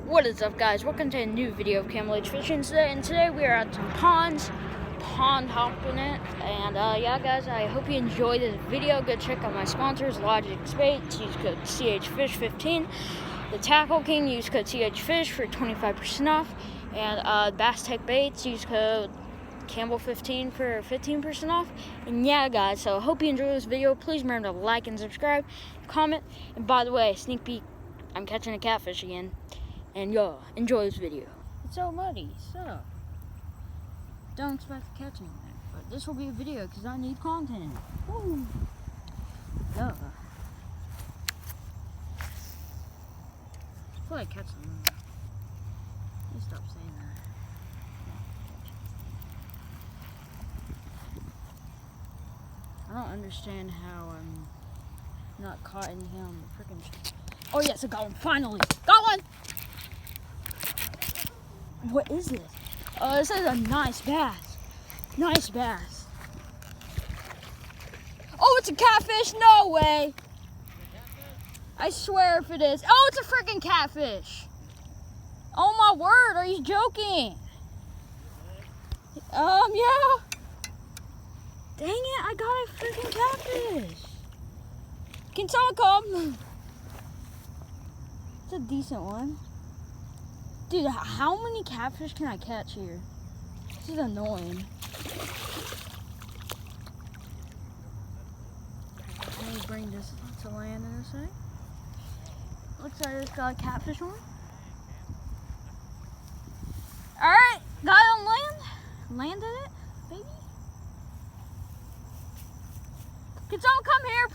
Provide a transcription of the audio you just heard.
What is up, guys? Welcome to a new video of Camelage Fishing today, and today we are at some pond hopping it. And yeah, guys, I hope you enjoy this video. Go check out my sponsors, Logic's Baits. Use code CHFish15. The Tackle King, use code CHFish for 25% off. And Bass Tech Baits, use code Campbell15 for 15% off. And yeah, guys, so I hope you enjoy this video. Please remember to like and subscribe, comment. And by the way, sneak peek, I'm catching a catfish again. And y'all, enjoy this video. It's so muddy, so don't expect to catch anything. But this will be a video because I need content. Woo. Duh. I feel like catching them. Let me stop saying that. I don't understand how I'm not caught in here on the freaking. Oh yes, I got one, finally! Got one! What is this? Oh, this is a nice bass. Nice bass. Oh, it's a catfish? No way. I swear if it is. Oh, it's a freaking catfish. Oh my word, are you joking? Yeah. Dang it, I got a freaking catfish. Can someone come? It's a decent one. Dude, how many catfish can I catch here? This is annoying. Let me bring this to land in a sec. Looks like it's got a catfish on it. Alright, got it on land. Landed it, baby. Can someone come here, please?